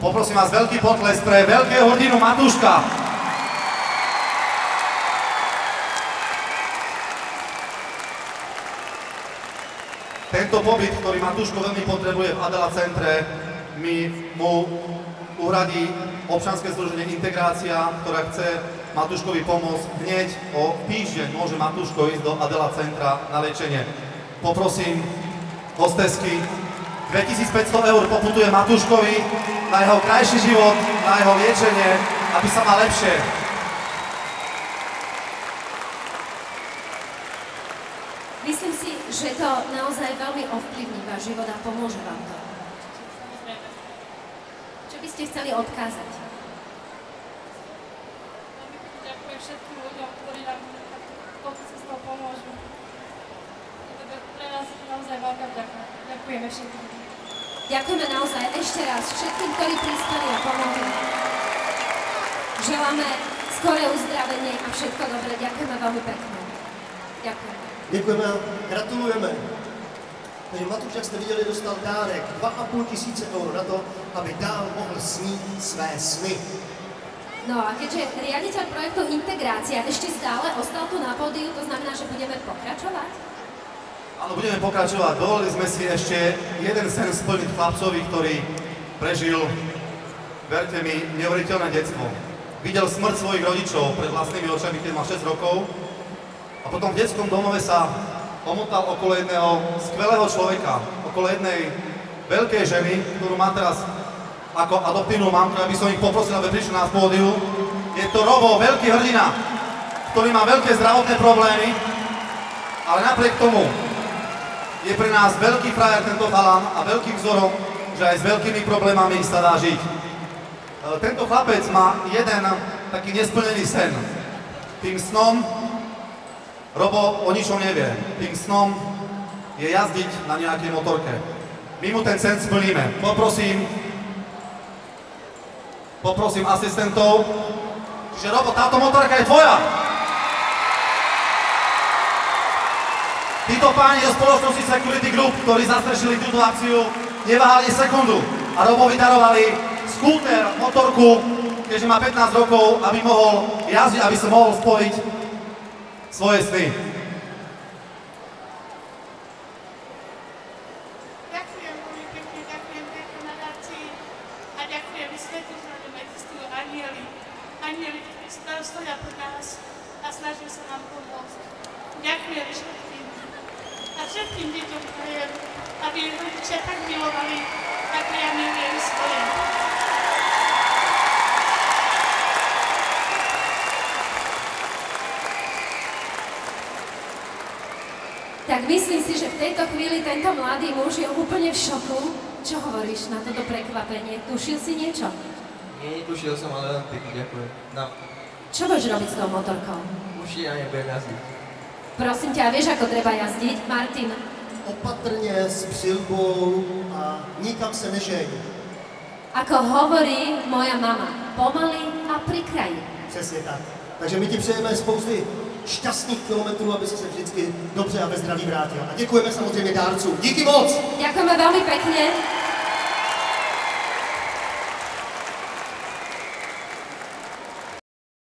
Poprosím vás, veľký potles pre veľkého hrdinu Matúška. Tento pobyt, ktorý Matúško veľmi potrebuje v Adela centre, mu uhradí občianske združenie Integrácia, ktorá chce Matúškovi pomôcť. Hneď o týždeň môže Matúško ísť do Adela centra na liečenie. Poprosím hostesky, 2500 € poputuje Matúškovi na jeho krajší život, na jeho liečenie, aby sa mal lepšie. Myslím si, že to naozaj veľmi ovplyvní váš život a pomôže vám to. Čo by ste chceli odkázať? Ďakujem všetkým ľuďom, ktorí nám touto cestou pomôžu. Je to pre nás naozaj veľká vďaka. Ďakujeme všetkým. Ďakujeme naozaj ešte raz všetkým, ktorí prispeli a pomohli. Želáme skoré uzdravenie a všetko dobré. Ďakujeme veľmi pekne. Ďakujeme. Děkujeme a gratulujeme. Takže Matúš, jak jste viděli, dostal dárek 2,5 tisíce € na to, aby dál mohl snít své sny. No a keďže riaditeľ projektu Integrácia ešte stále ostal tu na pódiu, to znamená, že budeme pokračovať? Áno, budeme pokračovať. Dovolili sme si ešte jeden sen splniť chlapcovi, ktorý prežil, verte mi, neuveriteľné detstvo. Videl smrť svojich rodičov pred vlastnými očami, keď mal 6 rokov. A potom v detskom domove sa omotal okolo jedného skvelého človeka, okolo jednej veľkej ženy, ktorú má teraz ako adoptívnu mamku, aby som ich poprosil, aby prišli na pódiu. Je to Robo, veľký hrdina, ktorý má veľké zdravotné problémy, ale napriek tomu je pre nás veľký frajer tento chalan a veľkým vzorom, že aj s veľkými problémami sa dá žiť. Tento chlapec má jeden taký nesplnený sen. Tým snom Robo o ničom nevie. Tým snom je jazdiť na nejakej motorke. My mu ten sen splníme. Poprosím asistentov. Čiže Robo, táto motorka je tvoja. Títo páni zo spoločnosti Security Group, ktorí zastrešili túto akciu, neváhali sekundu a Robovi darovali skúter, motorku, keďže má 15 rokov, aby mohol jazdiť, aby sa mohol spojiť svoje sny. Ďakujem veľmi pekne, ďakujem tejto nadácii a ďakujem svetu, že nám existujú anjeli. Anjeli, ktorí stoja pri nás a snažia sa nám pomôcť. Ďakujem všetkým a všetkým deťom prajem, aby rodičia tak milovali, ako ja milujem svoje. Tak myslím si, že v tejto chvíli tento mladý muž je úplne v šoku. Čo hovoríš na toto prekvapenie? Tušil si niečo? Nie, netušil som, ale len pekne ďakujem. No. Čo budeš robiť s tou motorkou? Už ja nebudem jazdiť. Prosím ťa, vieš, ako treba jazdiť? Martin. Opatrně, s přilbou a nikam se nežeň. Ako hovorí moja mama, pomaly a pri kraji. Přesně tak. Takže my ti přejeme spousty šťastných kilometrů, aby si se vždycky dobře a ve zdraví vrátil. A děkujeme samozřejmě dárcům. Díky moc! Ďakujeme veľmi pekne.